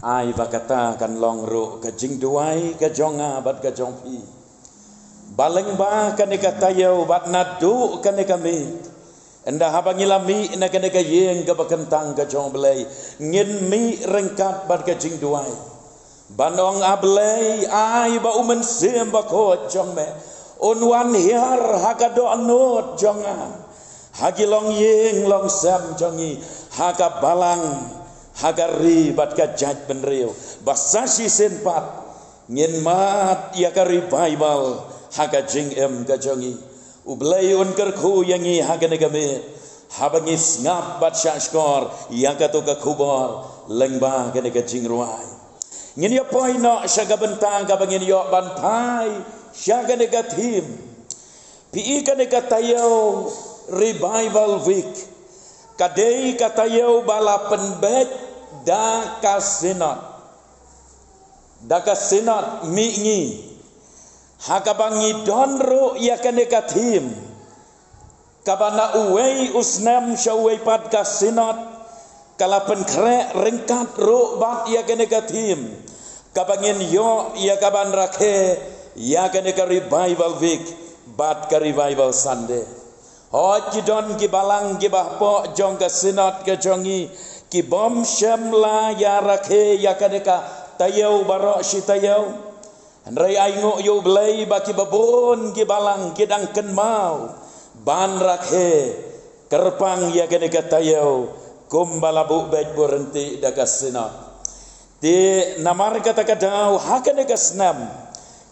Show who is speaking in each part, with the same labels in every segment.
Speaker 1: ai bakata kan long ro ka jing duai ka jonga bat ka jong pi baleng ba kan ka tayo bat nadu kan ka mi enda habangilami na kan ka yeng ka bakentang ka jong belai ngin mi rengkat bat ka jing duai banong ablei ai ba umen sem ba ko jong me on wan hiar hakado anot jonga hagi long yeng long sam jongi haga balang hagari bat ka jaj benreu basasi senpat ngin mat ya ka revival haga jing em ka jongi ublei on kerku yangi haga negame habangis ngap bat syashkor ya ka to ka kubor lengba ka nega jing ruai ngin ya poino syaga bentang ka bangin yo bantai syaga negatif pi ka nega tayo revival week kadei katayo balapen bet da kasinat mi'ngi hakabangi donro ya kanekatim kabana uwei usnam syawei pat kasinat kalapen krek ringkat ro bat ya kanekatim kabangin yo ya kaban rakhe ya kaneka revival week bat ka revival Sunday Hoj don ki balang ki bahpo jong ka sinat ke jongi ki bom syamla ya rakhe ya kadeka tayo baro si tayo andrai aingo yo blai baki babon ki balang ki dangken mau ban rakhe kerpang ya kadeka tayo kum balabu bet berhenti daga sinat di namar kata kadau hakane kasnam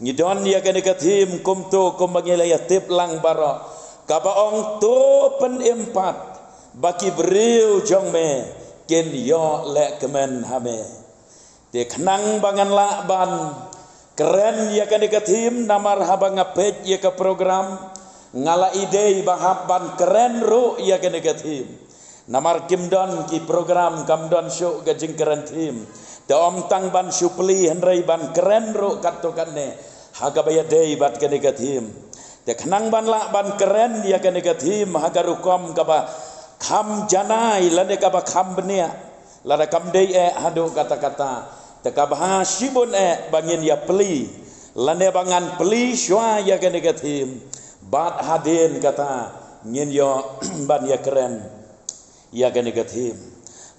Speaker 1: ngidon ya kadeka tim kum to kum bangilaya tip lang baro kabaong to pen empat baki beriu jong me ken yo le kemen hame de kenang bangan lakban keren ya kan dikatim namar habang ngapet ya ke program ngala ide bahaban keren ro ya kan dikatim namar kimdon ki program kamdon show gajing keren tim de om tang ban supli henrei ban keren ro katokanne hagabaya dei bat kan dikatim dia kenang ban lak ban keren dia kan negatif hagarukom kaba kham janai lade kaba kham benia lada kam dei hadu kata-kata tekabha sibun bangin ya peli lane bangan peli sywa ya kan negatif bat hadin kata ngin yo ban ya keren ya kan negatif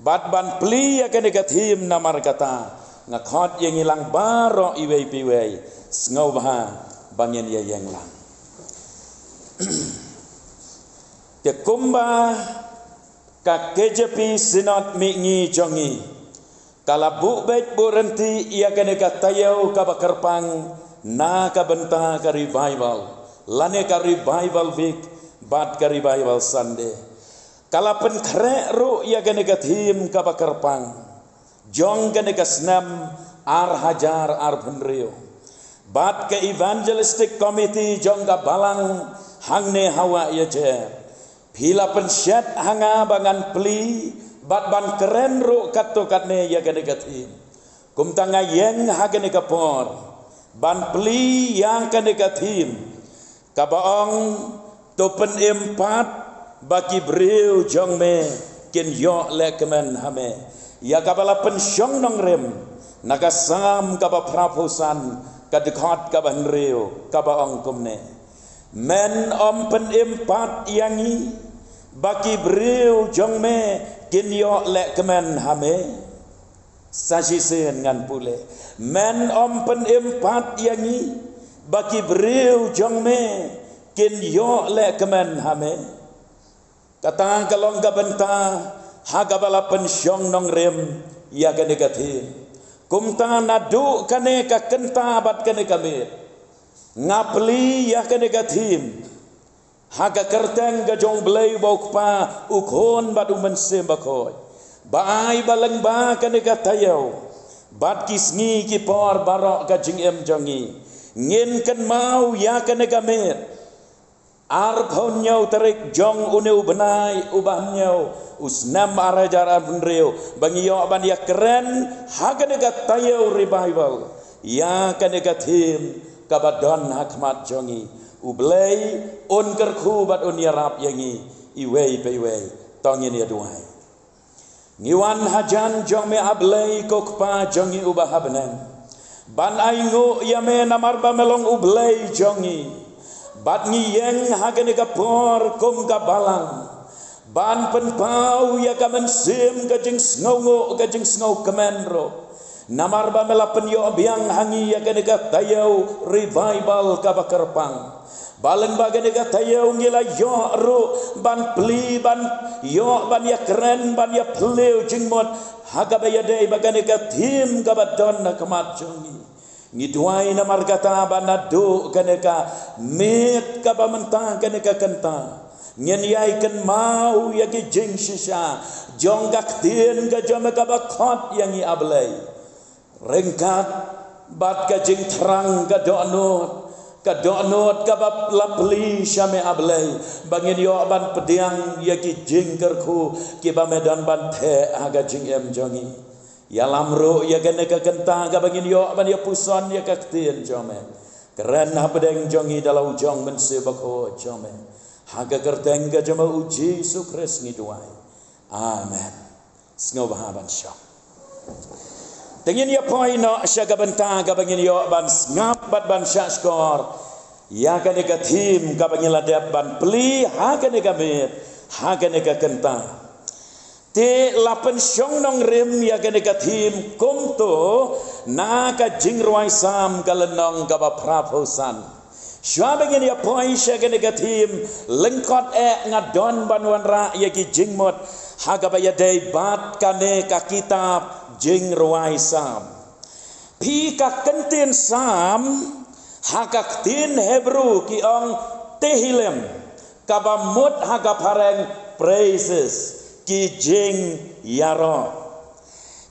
Speaker 1: bat ban peli ya kan negatif namar kata ngakhot yang hilang baro iwei piwei ngau bah bangin ya yang lang te kumba ka KJP sinat mi'ngi jongi kala bu bet berhenti ia kena katayau ka bakarpang na ka benta ka revival lane ka revival week bat ka revival Sunday kala pen krek ro ia kena katim ka bakarpang jong kena kasnam ar hajar ar penrio bat ke evangelistic committee jong ka balang hangne hawa ya je pila pensyat hanga bangan peli bat ban keren ro kato katne ya gane gati kum tanga yeng hagane kapor ban peli yang kane gatim kabaong topen empat baki breu jong me ken yo le kemen hame ya kabala pensyong nong rem nagasam kaba praposan kadekhat kaban reu kabaong kumne men om pen empat yangi baki breu jong me kin yo le kemen hame saji sen ngan pule men om pen empat yangi baki breu jong me kin yo le kemen hame kata kalong ka benta haga bala pen syong nong rem ya gane gati kumta nadu kane ka kenta bat kane kame ngapli ya ke negatif haga kerteng gajong belai bokpa ukon badu mensem bakoy bai baleng ba ke negatayo bat kisngi ki por barok gajing em jongi ngin ken mau ya ke negamet ar khonyau tarik jong uneu benai ubahnyau usnam arajar benreu bangiyo ban ya keren haga negatayo revival ya ke negatif kabadon hakmat jongi ublei on kerku bat on yarap yangi iwei pewei tongin ya duai Ngiwan hajan jong me ablay kokpa jongi ubah habnen. Ban aingo yame namarba melong ublay jongi. Bat ngiyeng hagene kapor kum kabalang. Ban penpau ya kamen sim kajing sngongo kajing sngo kemenro. Namarba melapen yo biang hangi ya kene tayau revival kabakerpang. Balen bagai tayo ngila yo ro ban pli ban yo ban ya keren ban ya pleu jingmot haga bayade bagai tim kabadon na kamat jongi ngidwai na margata banado kaneka met kabamenta kaneka kenta nyenyai ken mau ya ki jing shisha jonggak tin ga jome kabakot yang i ablay rengkat bat ka jing terang ga donot kadonot kabab lapli syame ablay bangin yo ban pediang ya ki jingkerku ki ba medan ban the aga jing em jongi ya lamro ya gane ka kenta ga bangin yo ban ya puson ya kaktien jome keren ha pedeng jongi dalau jong mense bako jome haga kerteng ga joma uji sukres ngiduai amen sngo bahaban syam Tengin ya poino syaga bentang kabangin yo ban ngap bat ban syaskor ya kane ka tim kabangin ladap ban pli ha kane ka met ha kane ka kenta te lapen syong nong rim ya kane ka tim kumto na ka jingruai sam kalenong ka ba praposan syabangin ya poi syaga kane ka tim lengkot ngadon banwan ra ya ki jingmot ha ka ba ya dei bat kane ka kitab jing ruai sam pi ka kentin sam haka tin hebru ki ong tehilem kabamut haka pareng praises ki jing yaro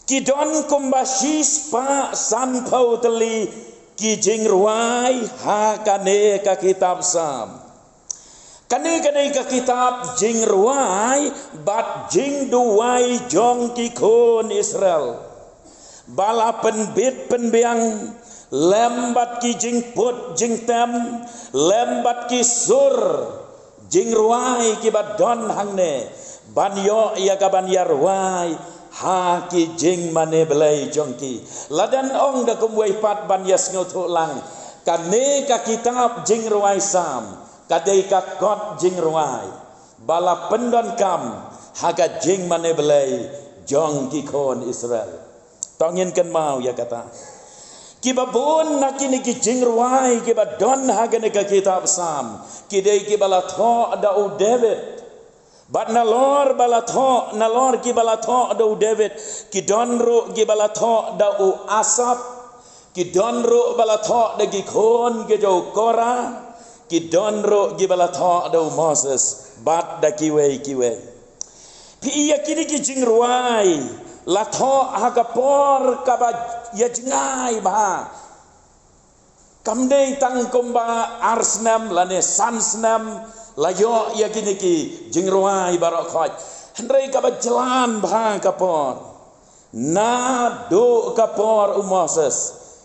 Speaker 1: ki don kumbasis pa sampau teli ki jing ruai haka ne ka kitab sam kane ka kitab jing ruai bat jing duai jong ki kon Israel bala penbit penbiang lembat ki jing put jing tem lembat ki sur jing ruai ki bat don hangne ban yo ya ka ban ya ruai ha ki jing mane belai jong ki ladan ong da kumwai pat ban ya sngotu lang kane ka kitab jing ruai sam kadai ka kot jing ruai bala pendon kam haga jing mane belai jong ki kon Israel tongin ken mau ya kata kibabun nakini ki jing ruai kiba don haga ne ka kitab sam kidai ki bala tho da u David bat nalor bala tho nalor ki bala tho da u David ki don ro ki bala tho da u Asap ki don ro bala tho da ki kon ki do Korah ki donro gibala tho do Moses bat da kiwe pi iya kini ki jingruai la tho hakapor kaba ya jingai ba kamdei tang komba arsnam lane sansnam la yo ya kini ki jingruai barokot hendrai kaba jalan ba kapor na do kapor Moses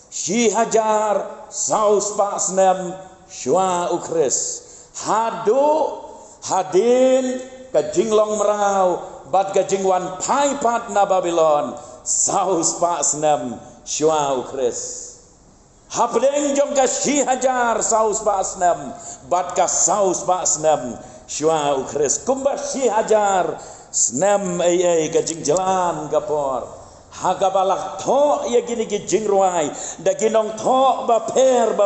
Speaker 1: shi hajar saus pasnam Shua ukris hado hadin ka jinglong merau bat ka jingwan pai pat na Babylon saus pa snam shua ukris hapdeng jong ka shi hajar saus pa snam bat ka saus pa snam shua ukris kumba shi hajar snam ai ka jingjalan kapor haga balak tho ya gini ki jingruai da ginong tho baper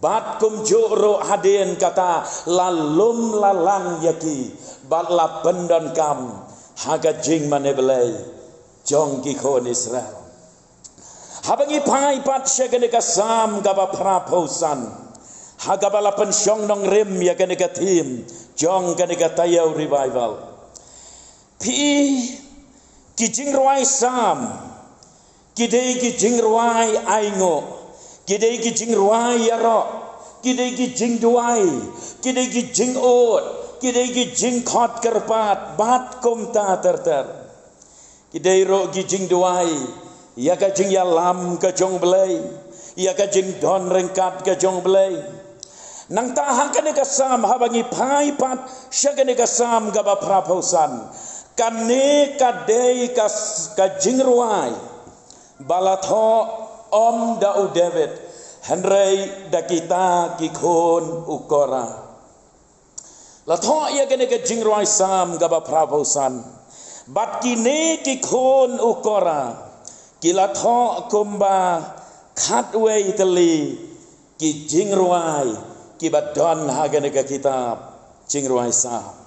Speaker 1: bat kum joro hadin kata lalum lalang yaki bat la pendon kam haga jing mane belai jong ki kon Israel habangi pai pat syagane ka sam gaba praposan haga bala pensyong nong rim ya kane ka tim jong kane ka tayau revival pi ki jing ruai sam kidei ki jing ruai aingo kidei ki jing ruai yaro kidei ki jing duai kidei ki jing ot kidei ki jing khot kerpat bat kum ta ter kidei ro ki jing duai ya ka jing ya lam ka jong belai ya ka jing don rengkat ka jong belai nang tahan ka ne ka sam habangi pai pat syagane ka sam gaba praposan kane kadei ka jingruai balatho om da David Henry da kita kikon ukora latho ia kene ka jingruai sam gaba prabosan bat kine kikon ukora kilatho kumba khatwei teli ki jingruai ki badon hagane ka kitab jingruai sam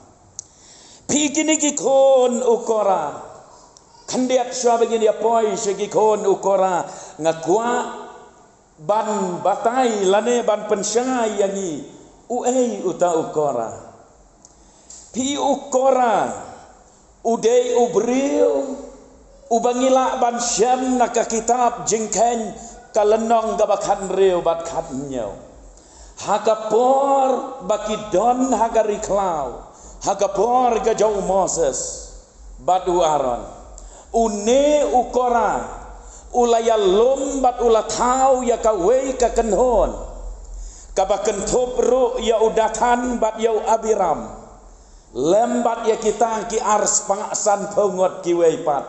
Speaker 1: pi kini kikon ukora kandiat sya begini apoi segikon ukora ngakwa ban batai lane ban pensyai yangi uei uta ukora pi ukora udei ubriu ubangila ban syam naka kitab jingken kalenong gabakan reu bat katnyo hakapor bakidon hagariklau hakapor gajau Moses badu Aaron une ukora ulaya lombat ulatau ya kawei ka kenhon kabakentop ru ya udatan bat ya Abiram lembat ya kita ki ars pangaksan pengot ki weipat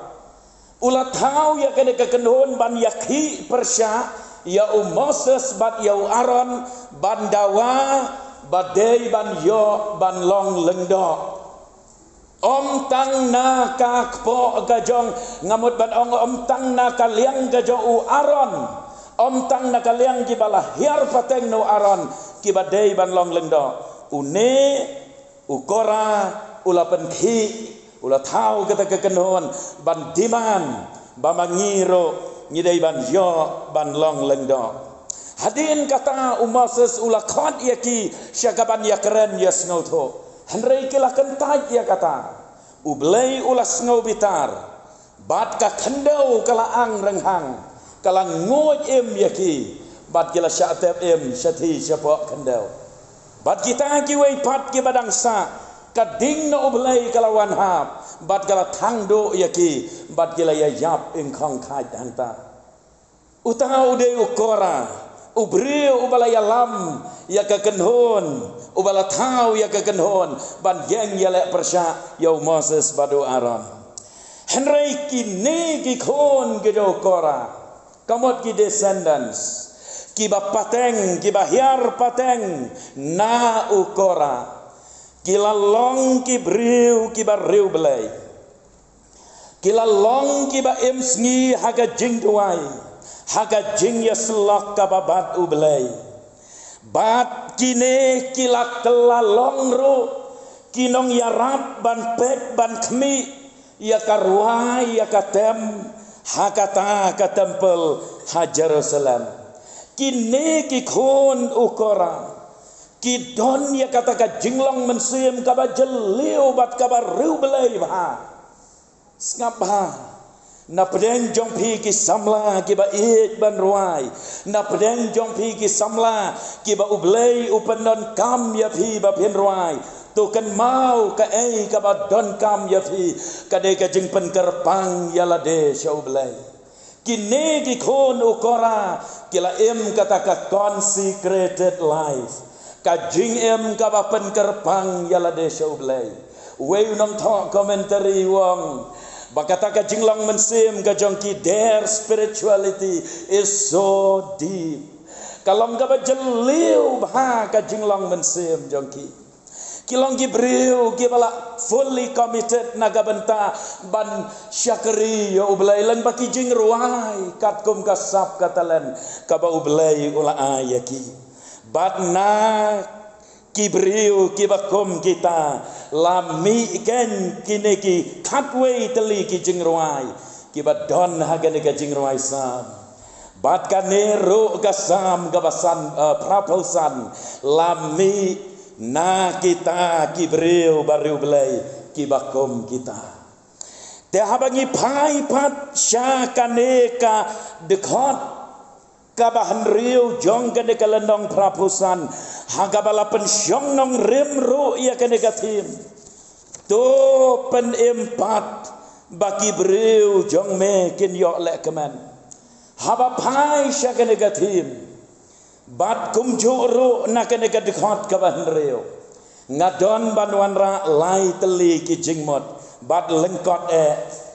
Speaker 1: ulatau ya kene ka kenhon ban yakhi persya ya Moses bat ya Aaron ban dawa badai ban yo ban long lengdok om tang na ka kpo gajong ngamut ban om tang na kaliang gajong Aaron om tang na kaliang gibala hiar pateng no Aaron kibadei ban long lengdo une ukora ula penki ula tau kata kekenon ban diman bamangiro ngidei ban yo ban long lengdo hadin kata Moses ula khot yaki syagaban yakren yasnauto Henry kila kentai ya kata ublei ulas ngau bitar bat ka khendau kala ang renghang kala ngoj em yaki bat kila syatep em syati syapok khendau bat kita ki wei pat ki badang sa kading no ublei kala wan hap bat kala thangdo yaki bat kila ya yap ing khong khai hangta utau de ukora ubriu ubalaya lam ya ka kenhon ubala tau ya ka kenhon ban yang ya lek persya ya Moses badu Aaron Henry kini ki khon ke do kora kamot ki descendants ki ba pateng ki ba hiar pateng na ukora ki lalong ki briu ki ba riu belai ki lalong ki ba emsngi haga jingtuai haga jing ya selak ka babat ublai bat kine kilak kelalong ru kinong yarap ban pek ban kmi ya karwai ya katem hakata ka tempel ha Jerusalem kine ki khon ukora ki don ya kata ka jinglong mensim ka ba jeliu bat ka ba ru belai ba skap ba na pedeng jong pi ki samla ki ba it ban ruai na pedeng jong pi ki samla ki ba ublei upenon kam ya pi ba pien ruai tu kan mau ka ei ka ba don kam ya pi ka de ka jing pen kerpang ya la de sha ublei kine ki khon ukora ki la em kata ka consecrated life ka jing em ka ba pen kerpang ya la de sha ublei wei nong tho commentary wong bakata ka jinglang mensim ka jongki their spirituality is so deep kalong ka ba jeliu bah ka jinglang mensim jongki kilong ki briu ki bala fully committed naga benta ban syakri yo ublai lan baki jing ruai kat kum kasap katalen ka ba ublai ula ayaki bat na kibriu kibakum kita lami ken kineki khatwei teli ki jingruai kibat don hagane ka jingruai sam bat kane ro gasam gabasan praposan lami na kita kibriu baru belai kibakum kita te habangi pai pat syakane ka dekhot kabahan riu jong kene kalendong prapusan hagabala pensyong nong rim ru ia kene katim to pen empat baki briu jong me kin yo lek keman haba pai sya kene katim bat kum juru na kene kadikhat kabahan riu ngadon banwan ra lai teli ki jingmot bat lengkot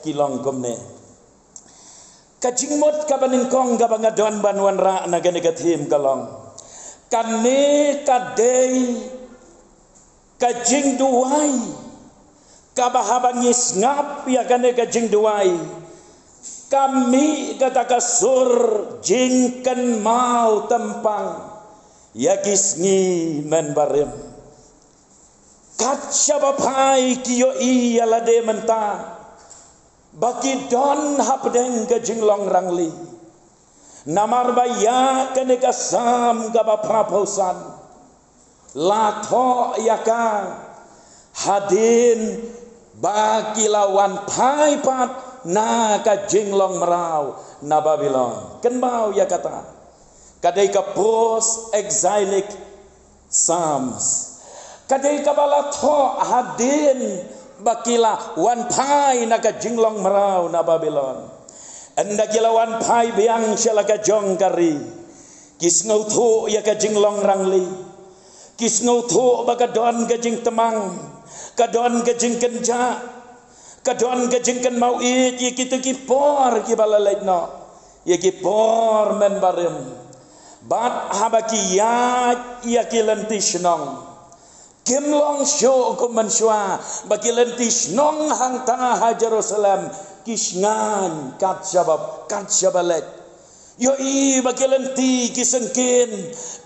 Speaker 1: kilong komne ka jingmot ka banin kong ga bangadon banwan ra na ganegatim kalong kane ka day ka jing duwai ka bahabangis ngap ya gane ka jing duwai kami kata kasur jingkan mau tempang ya kisngi men barem kaca bapai kiyo iya lade menta bagi don hapdeng ke jinglong rangli namar baya kene kasam gaba praposan latho yaka hadin bagi lawan paipat na ka jinglong merau na Babylon ken mau ya kata kadai ka post exilic psalms kadai ka balatho hadin bakila wan pai na ka jinglong merau na Babylon anda kila wan pai biang syalaka jongkari kisngau thu ya ka jinglong rangli kisngau thu baka don ka jing temang ka don ka jing kenja kadon gajengkan mau ye kita ki por ki balalait no ye ki por men barem bat habaki ya ki lentis nong kimlong sho ko manswa baki lentis nong hang tanah Jerusalem kisngan kat sabalet yo i baki lenti ki sengkin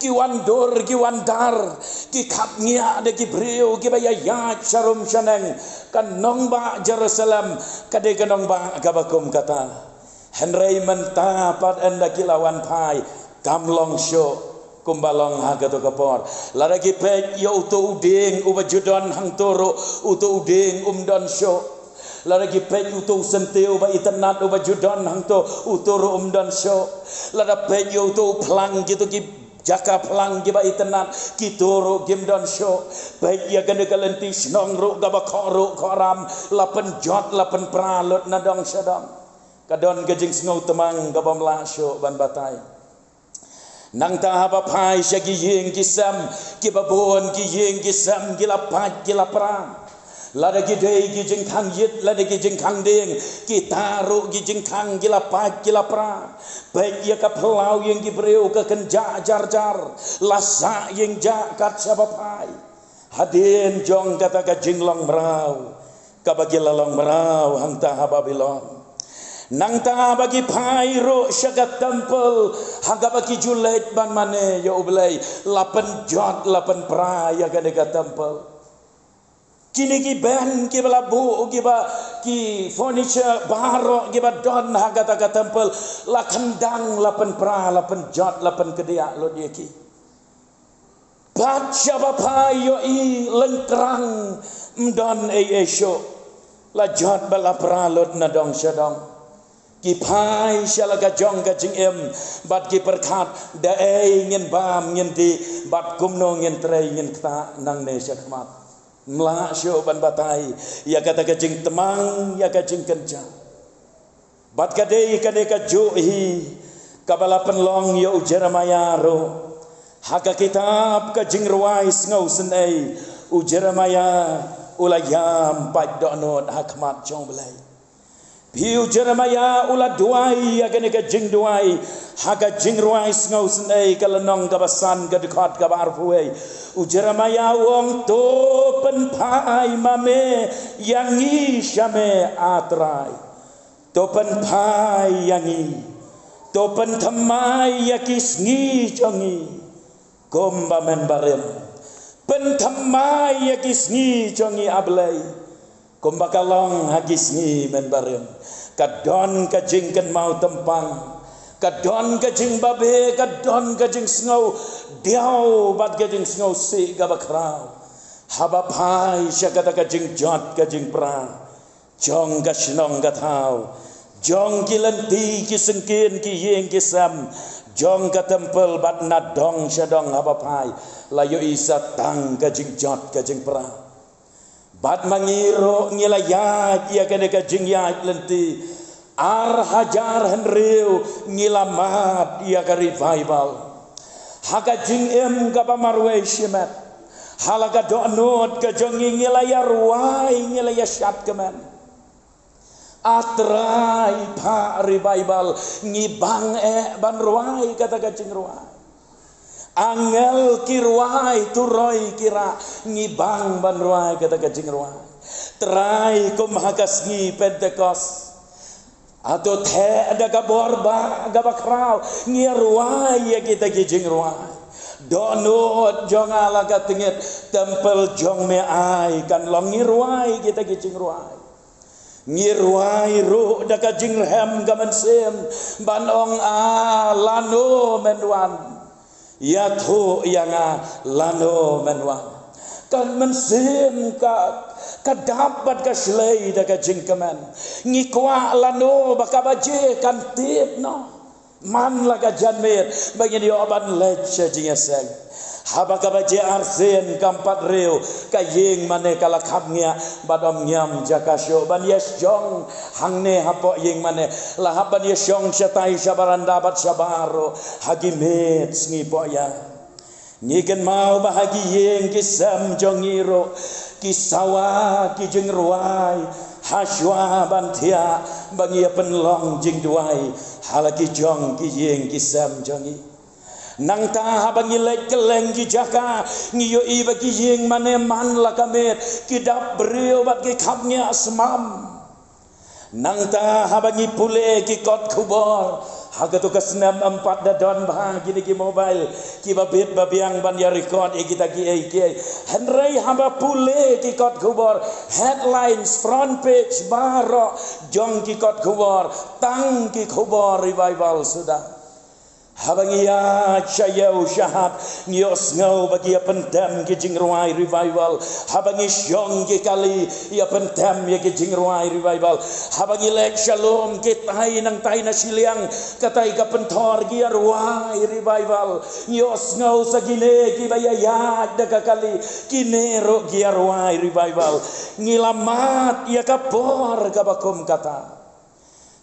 Speaker 1: ki wandor ki wandar ki kapnya de ki breu ki bayaya sharum shaneng kan nong ba Jerusalem kade kanong ba gabakum kata henrei menta pat anda ki lawan pai kamlong sho kumbalong hagato kapor laragi pe yo uto uding ubajudon hang toro uto uding umdon sho laragi pe uto senteu ba itanat ubajudon hang to utoro umdon sho lara pe yo uto plang gitu ki jaka pelang giba itenat kitoro gimdon show baik ya ganda kalentis nong ro gaba koro koram lapen jot lapen pralot nadong syadong kadon gajing snow temang gaba melasyo ban batai nang tahapa pai syagi yeng kisam kibabon ki yeng kisam gila pat gila perang lada gidei gijing kang yit lada gijing kang ding kitaru gijing kang gila pat gila perang baik ia kapelau yang gibreu ke kenja jar-jar lasa yang jakat sabapai hadin jong kata ka jinglong merau ka bagi lalong merau hang taha Babylon nang taha bagi pairo syagat temple hang ka bagi julait ban mane ya ublai lapen jot lapen praya ka dega temple kini ki ben ki balabu ki ba ki furniture baro ki ba don hagata ka temple la kendang la pen pra la pen jot la pen kedia lo dia ki baca bapa yo i lengkrang mdon esho la jot bala pra lo na dong syadong ki pai syalaga jong ka jing em bat ki perkat da ngin bam ngin di bat kumno ngin trei ngin ta nang ne syakmat melasyo ban batai ya kata kajing temang ya kajing kenca bat kadei ka johi kabala penlong ya Jeremiah ro haka kitab kajing ruais ngau senai Jeremiah ulayam pat donot hakmat jong belai piu Jeremiah ula duai ya kajing duai haka jing ruais ngau senai kalenong kabasan gadekat kabarfuai Jeremiah wong to penpai mame yangi syame atrai to penpai yangi to pentamai yakis ngi jongi komba men barem pentamai yakis ngi jongi ablai komba kalong hagis ngi men barem kadon kajingken mau tempang kadon kajing babe kadon kajing snow diau bat kajing snow si gabakrau haba pai syakata kajing jot kajing pra jong gasnong gatau jong kilenti kisengkin ki yeng kisam jong ka tempel bat nadong syadong haba pai layo isa tang kajing jot kajing pra bat mangiro ngilayat ya kene kajing ya lenti ar hajar henriu ngilamat ia ka revival haka jing em ka pamarwe shimat halaka do anot ka jongi ngilaya ruai ngilaya syat keman atrai pa revival ngibang ban ruai kata kacing ruai angel kiruai turoi kira ngibang ban ruai kata kacing ruai trai kum hakas ngi Pentecost atau the ada kabor ba gabakrau ngi ruai ya kita kacing ruai donut jong ala katinget tempel jong me ai kan long ngi ruai kita kacing ruai ngirwai ru daka jinghem gaman sem banong lano menwan ya thu yang lano menwan kan mensem ka dapat ka slay daka jingkaman ngikwa lano bakabaje kan tip no man laga janmer bagi dia oban leche jingeseng haba kabaje arsen kampat reu kayeng mane kala khamnya badam nyam jakasyo ban yes jong hangne hapo yeng mane la haban yes jong setai sabaran dapat sabaro hagimet ngipo ya ngiken mau bahagi yeng kisam jongiro kisawa kijeng ruai haswa bantia bagi penlong jing duai halaki jong kiyeng kisam jongi nang ta habangi lek keleng ki jaka ngiyo i bagi yeng mane man la kamet kidap brio bat ki khapnya asmam nang ta habangi pule ki kot kubor hagatu kasnam empat dadon bah gini ki mobile ki babit babiang ban ya record kita ki henry hamba pule ki kot kubor headlines front page baro jong ki kot kubor tang ki kubor revival sudah habangiya chayau syahat nios ngau bagi pendam ke jingruai revival habangi syong ke kali ya pendam ya ke jingruai revival habangi lek shalom ke tai nang tai na siliang katai ka pentor ki ruai revival nios ngau sagine ki bayaya da kali kinero ki ruai revival ngilamat ya kapor ka bakum kata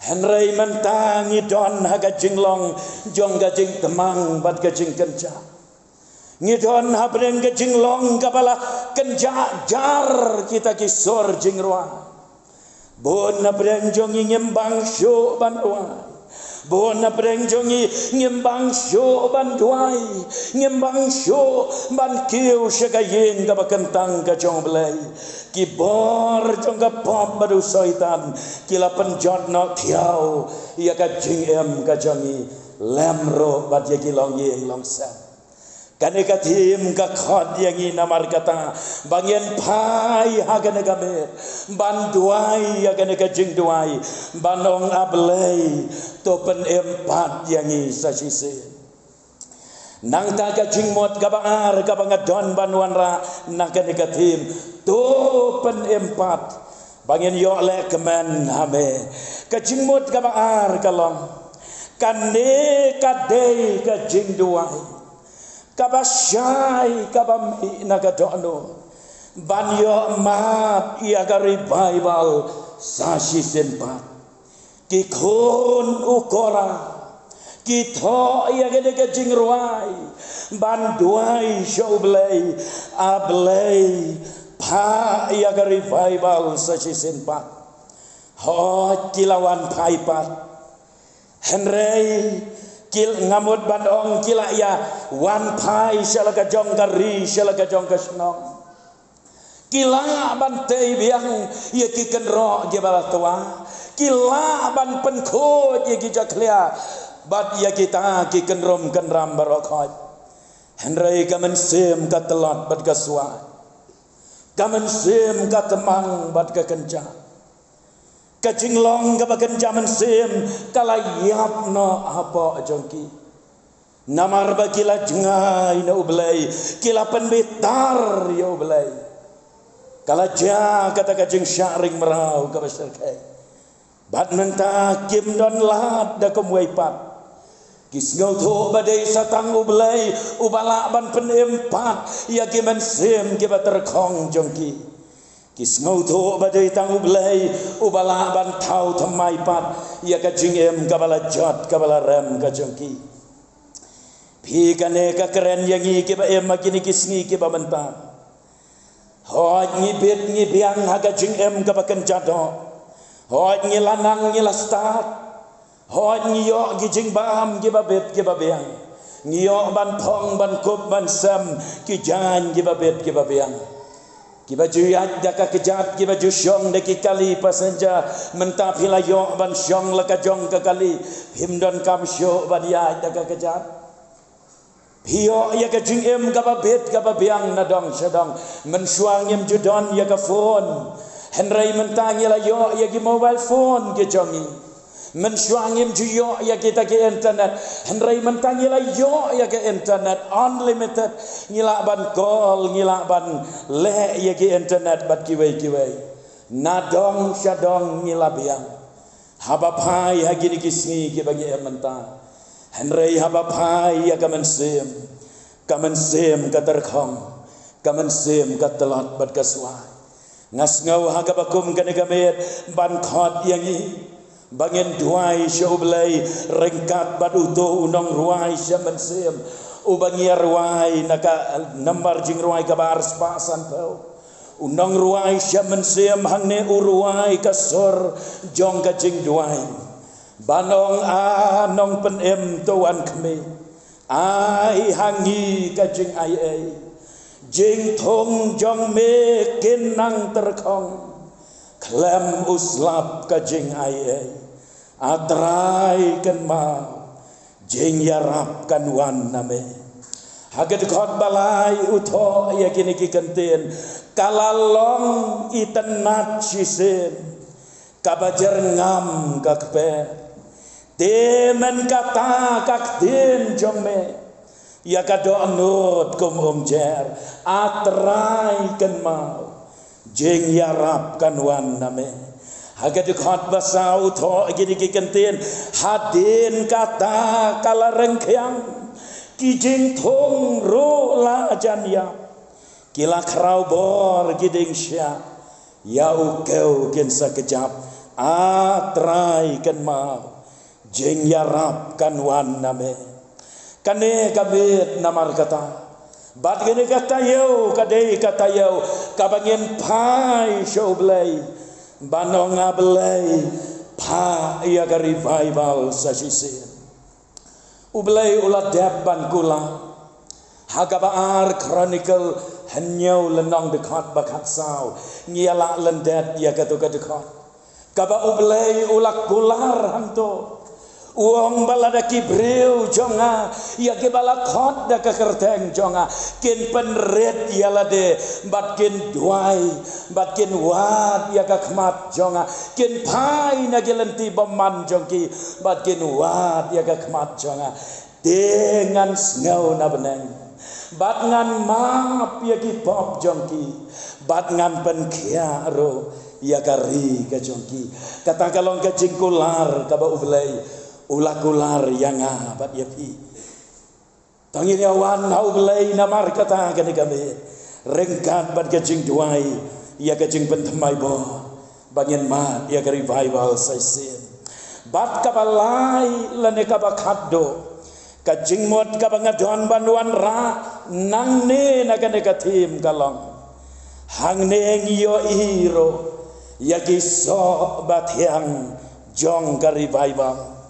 Speaker 1: Henry mentangi don haga jinglong jong gajing temang bat gajing kenca ngidon habreng gajing long kapala kenca jar kita kisor jingrua bon nabreng jongi ngembang syo ban ruai bon nabreng jongi ngembang syo ban duai ngembang syo ban kiu syagayeng ka bakentang ka jong belai kibor jong ka pop badu soitan kila penjot no kiau ia ka jing em ka jongi lemro bat ye kilong yeng long sam kane ka tim ka khot yangi namar kata bangyen pai hagane gabe ban duai hagane ka jing duai banong ablei topen empat yangi sasise nang ta ka jingmot kabaar kabangadon banwan ra nang ka negatim to pen empat bangin yo le kemen hame ka jingmot kabaar kalong kane kadei ka jing duai kabasyai kabami nagadono banyo mat ia ka revival sasi sempat kikon ukora kita ia gede kecing ruai banduai show blay ablay pa ia ka revival saci sempat ho kilawan paipat Henry kil ngamut bandong kila ya wan pai syalaga jong kari syalaga jong kasnong kila bantai biang ia kiken ro ge balatua kila ban penko ye gijaklia bat ya kita ki kenrom kenram barokhat Henry kamen sem ka telat bat ka suai kamen sem ka temang bat ka kenca ka jinglong ka baken jaman sem kala yap no apa jongki namar ba kila jengai no ublai kila penbetar yo ublai kala ja kata ka jing syaring merau ka besar kai bat menta kim don lat da kom waipat kisngau tho badai satang ublai ubala ban penempat ya kiman sem ke baterkhong jongki kisngau tho badai tang ublai ubala ban thau thamai pat ya ka jingem ka bala jot ka bala ram ka jongki phi kane ka keren yangi ke ba em makini kisngi ke ba menta ho ngi bet ngi biang ha ka jingem ka ba kan jado hoi ngilanang ngilastat, hoi ngiyok gijing baham gibabet gibabeang, ngiyok ban pong ban kup ban sam kijan gibabet gibabeang. Kiba juyat daka kejat kiba jusyong deki kali pasenja mentapila yok ban syong laka jong kekali himdon kam syok ban yat daka kejat hiyo ya ka jingem kaba bet kaba biang nadong sedong mensuang yem judon ya ka phone henrai mentangi la yok ya ki mobile phone ke jongi mensuangim juyo ya kita ke internet henrai mentangi la yo ya ke internet unlimited ngilak ban call ngilak ban le ya ke internet bat kiwai nadong syadong ngilak biang habapai hagini kisni ke bagi mentang henrai habapai ya kamensem ka terkhong kamensem ka telat bat kaswai ngasngau hagabakum kana gamet ban khot yang i bangin duai syublai rengkat baduto unong ruai syamensem ubangia ruai naka nambar jing ruai kabar spasan pau unong ruai syamensem hangne uruai kasor jong ka jing duai banong anong penem tuan kami ai hangi ka jing ai jing thong jong me kinang terkhong klem uslap ka jing ai atrai kan mau jing yarap kan wan name haget khot balai utho ya kini ki kenten kalalong itenat sisen kabajar ngam kakpe temen kata kak den jome ya kado anut kum jer atrai kan mau jing yarap kan wan name hagat khot basau tho gini ki kenten hadin kata kala rengkyang kijing thong ro la jan ya kila khrau bor giding sya ya ukeu kin sakejap atrai kan mau jing yarap kan wan name kane kabet namar kata bat gini kata yo kadei kata yo kabangin pai shoblai banong ablay pa iya ka revival sa sisin ublay ulat depan kula hagabaar chronicle hanyaw lenong dekat bakat saw ngiyala lendet iya ka dekat kaba ublay ulak kular hanto uang balada kibreu jonga ya ke bala khot da ka kerteng jonga kin penret ya lade bat kin duai bat kin wat ya ka khmat jonga kin pai na gelenti baman jongki bat kin wat ya ka khmat jonga dengan ngau na beneng bat ngan map ya ki pop jongki bat ngan pen khiaro ya ka ri ka jongki kata kalong ka jingkular ka ba ublai ulakular yang abat ya pi tangin yawan hau belai namar kata kani kami rengkat bat kajing duai ya kajing pentemai bo bangin mat ya ka revival saisin bat kabalai lane kabakaddo kajing mot kabangadon banduan ra nang ne nakane katim kalong hang ne ngiyo iro ya kiso bat yang jong ka revival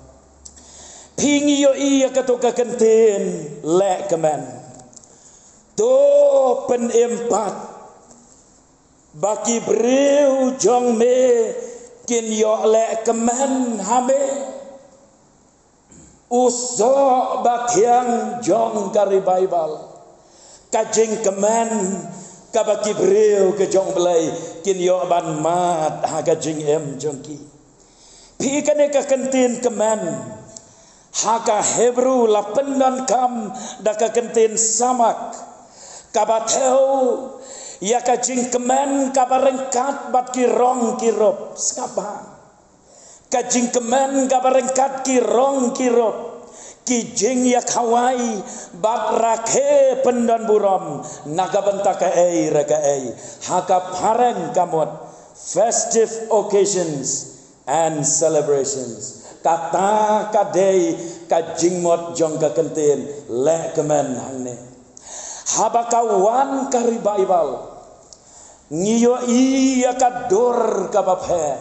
Speaker 1: pingi yo iya katoka kenten lek kemen to pen empat baki breu jong me kin yo lek kemen hame uso bakyang jong kari bible kajing kemen kabaki breu ke jong belai kin yo ban mat ha kajing em jongki pi kane ka kenten kemen haka Hebrew lapendan kam daka kenten samak kabateu ya kajing kemen kabarengkat bat kirong kirop skapa kajing kemen kabarengkat kirong kirop kijing ya kawai bat rakhe pendan buram naga bentaka ei raka ei haka pareng kamot festive occasions and celebrations kata kadei kajing mot jong ka kenten le kemen hangne habakawan kari bible ngiyo iya kador ka baphe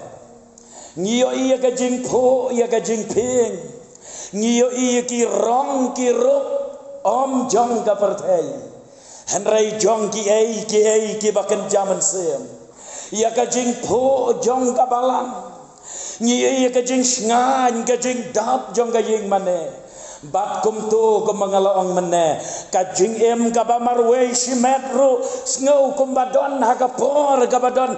Speaker 1: Ngiyo iya ka jing po iya ka jing ping. Ngiyo iya ki rong ki rup om jong ka pertai. Henry jong ki ki bakan jaman sem. Iya ka jing po jong ka balang. Ngiyo iya ka jing sngan ka jing dap jong ka jing mane. Bat kum tu kum mangalaong mane. Ka jing em ka ba marwe shimet ru sngo kum badon ha ka por ka badon.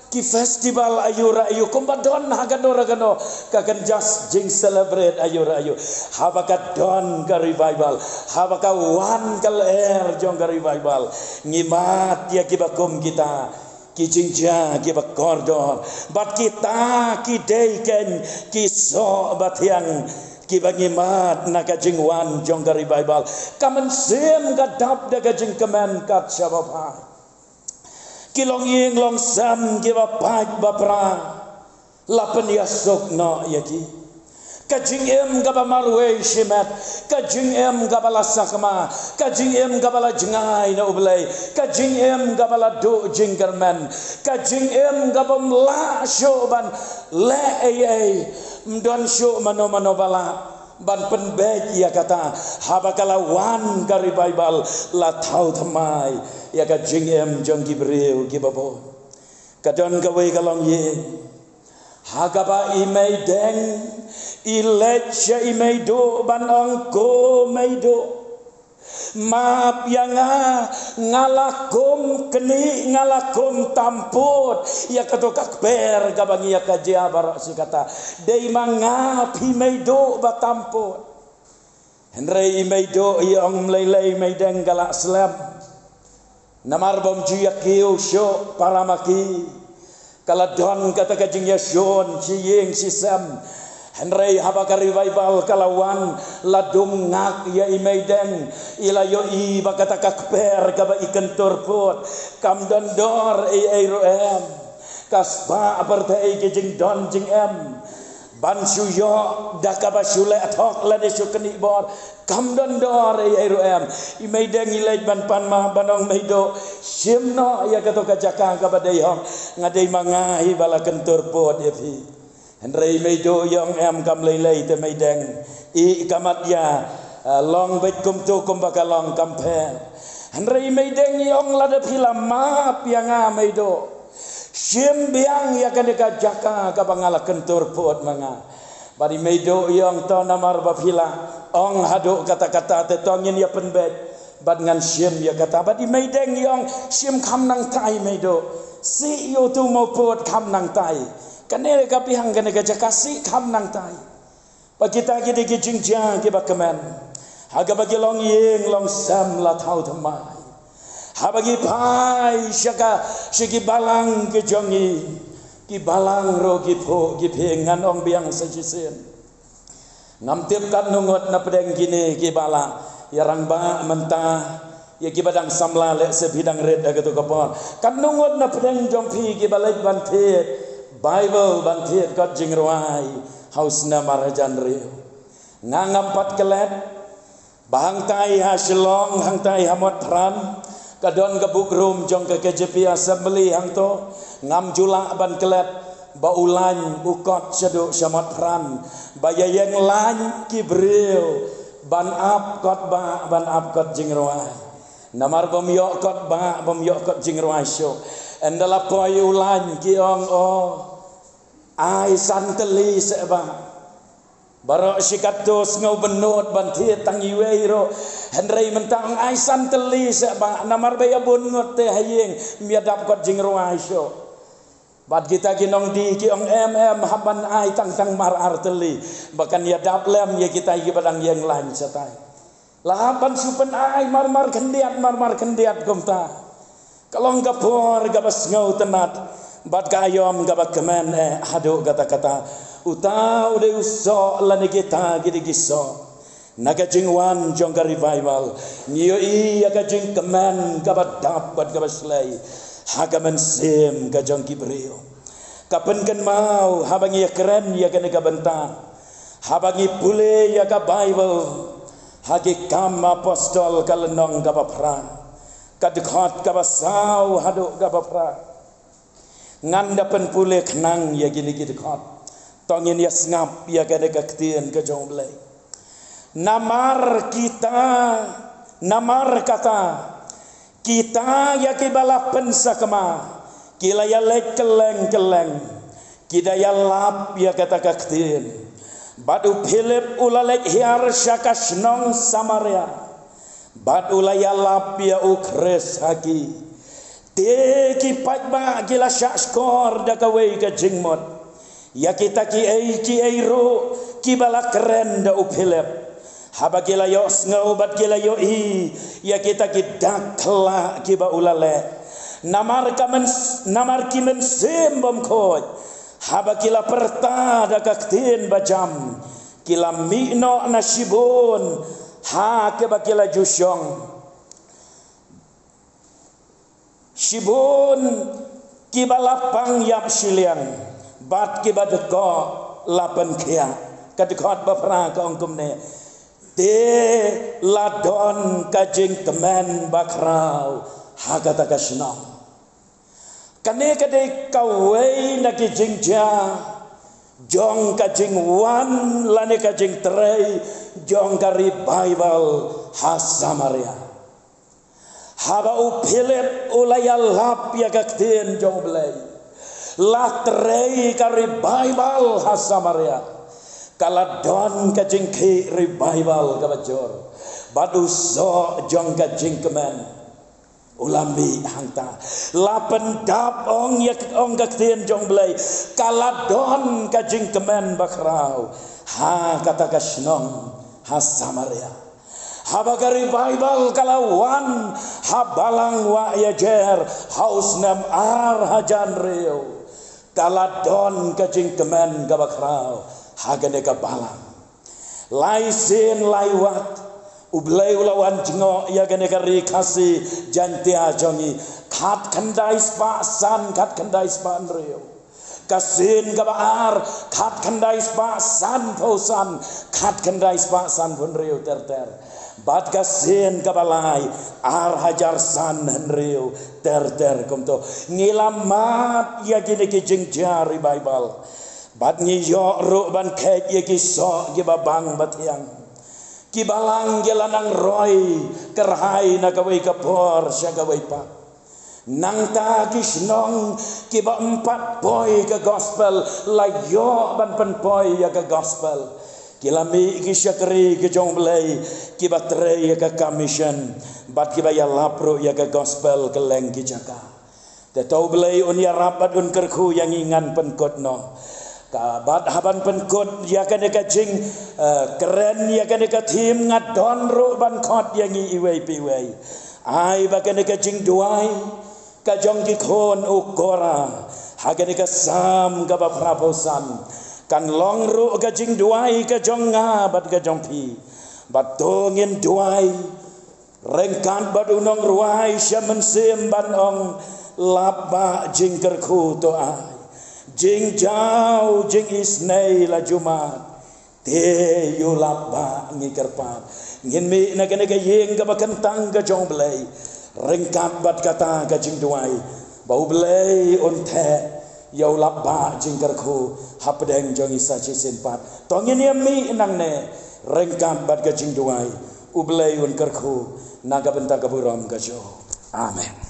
Speaker 1: Ki festival ayura ayu kumbadon hagadora gano kakan just jing celebrate ayura ayu habaka don ka revival habaka wan kal air jong ka revival ngimat ya kibakum kita ki jingja ki bakordor bat kita ki deiken ki so batyang ki bangimat naka jing wan jong ka revival kamen sem ka dap daga jing kemen kat syabapa kilong ying long sam giba paj bapra lapan yasok no yaki kajing em gaba marwe shimat kajing em gaba la sakma kajing em gaba la jengai na ublay kajing em gaba la do jinggerman kajing em gaba mla shoban le ay mdon sho mano bala ban penbeg ia kata habakala wan ka revival la thau thamai ia ka jingem jong gibreu gibabo kadon ka wei kalong ye hagaba imei deng ilecha imei do ban ongko meido maaf yang ngalakum keni ngalakum tamput ya kato kakber kabang ya kajia barak si kata dei mangap himeido batamput henrei imeido yang melelei meideng galak selam namar bom juyak kiu syo paramaki kaladon kata kajing yason si yeng si sam Henry habaka revival kalawan ladum ngak ya imeiden ila yo I bakata kakper kaba ikan turput kam dondor roem kasba aparte jing don jing em ban suyo dakaba sule athok la de sukeni bor kam dondor roem imeiden ilai ban pan ma banong meido simno ya kato kajaka kaba deyong ngadei mangahi bala kentur pot evi Henry meido yang em kam lelei te meideng I kamat ya long bet kum tu kum bakalong kamper Henry meideng yang lada pila map yang meido sim biang ya kadeka jaka ka bangala kentur pot manga bari meido yang to namar bapila ong hadu kata-kata te tongin ya penbet bad ngan sim ya kata badi meideng yang sim kam nang tai meido si yo tu mau pot kam nang tai kanere kapihang kaneka jakasi kam nang tai pakita gidi gijingja ki bakaman haga bagi long yeng long sam la thau thamai habagi pai shaka shiki balang ki jongi ki balang ro ki pho ki phengan ong biang sajisen ngam tiap kan nungot na pedeng gini ki bala yarang ba mentah ya ki badang samla le se bidang red agatu kapon kan nungot na pedeng jompi ki balai bantet Bible bantiet kat jingruai haus na marajan rio ngangam pat kelet bahang tai hasilong hang tai hamot pran kadon gebuk rum jong ke KJP assembly hang to ngam julak ban kelet baulan ukot seduk samot pran bayayeng lan kibreu ban ap kot jingruai namar bom yok kot ba bom yok kot jingruai syo endala poy ulan ki ong ai santeli seba barok sikatos ngau benot banti tangiwe ro henrei mentang ai santeli seba namar baya bungot te hayeng miadap kot jingruai syo bad kita kinong di ki ong haban ai tang mar arteli bahkan ya dap lem ya kita gi badang yang lain satai lahaban supen ai mar kendiat gomta kalau ngapor gabas ngau tenat bat kayom gabak kemen hadu kata-kata uta ude uso lani kita gidi giso naga jingwan jong ka revival niyo I ka jing kemen gabat dapat gabas lay hagamen sim ka jong kibreo kapen kan mau habangi ya keren ya kan ka bentang habangi pule ya ka Bible hagi kam apostol kalenong ka bapra kadikhat ka basau hadu ka bapra nganda pen pule kenang ya gini gitu kot tongin ya sengap ya kada kaktian ke jong belai namar kata kita ya kibala pensakama kila ya lek keleng kita ya lap ya kata kaktian badu Philip ulalek hiar syakash nong Samaria badu la ya lap ya ukres haki te ki patba gila syakskor da kawai ka jingmot ya kita ki ai ro ki bala keren da Philip haba gila yo ngau bat gila yo ya kita ki dakla ki ba ulale namar ki men sembom khoj haba kila perta da kaktin bajam kila mino na shibon ha ke ba kila jusyong shibon ki ba lapang yap shiliang bat ki ba deko lapan kia kadikot ba pra ka ongkum ne te ladon kajing kemen bakrau ha kata kasnam kane kade kawai na kijing ja jong kajing wan lane kajing tray jong kari Bible ha Samaria haba Philip ulaya lap ya kaktin jong belai la tray kari Bible ha Samaria kala don kajing ki Bible kabajor badu so jong kajing kemen ulami hangta lapen dap ong yak ong kaktian jong belai kaladon kajing kemen bakrau ha kata kasnong ha Samaria habagari Bible kalawan habalang wa yajer hausnam ar hajan reo kaladon kajing kemen gabakrau hagane kabalang laisin laiwat ublay ulawan jingo ya gane kari kasi jantia jongi khat khandai spasan khat khandai span reo kasin gabar khat khandai spasan thosan khat khandai spasan pun reo ter bat kasin gabalai ar hajar san reo ter komto ngilamat ya gine ki jingjari Bible bat ngi yo ro ban kek ya ki so gi babang batiang kibalang gelanang roy kerhai na kawai kapor sya kawai pa nang ta kisnong kiba 4 boy ke gospel layo ban pen boy ya ke gospel kilami kisyakri ke jong belai kiba tre ya ke commission bat kiba ya lapro ya ke gospel ke leng ki jaka te tau belai un ya rapat un kerku yang ingan penkotno kabat haban penkot ya kan kajing keren ya kan tim ngadon ro ban khot yang iwei piwei ai ba kan kajing duai kajong ki khon ukora hagan ka sam ka ba praposan kan long ro kajing duai kajong nga bat kajong pi batongin duai rengkan bat unong ruai syamen sim ban ong laba jingker khu to ai jing jauh jing isnai la Jumat te yo laba ngikerpat ngin mi na kene ka yeng ka bakantang ka jong belai rengkat bat kata ka jing duai bau belai on the yo laba jing kerku hapdeng jong isa cisin pat tongin ya mi nang ne rengkat bat ka jing duai u belai on kerku naga benta ka buram ka jo amen.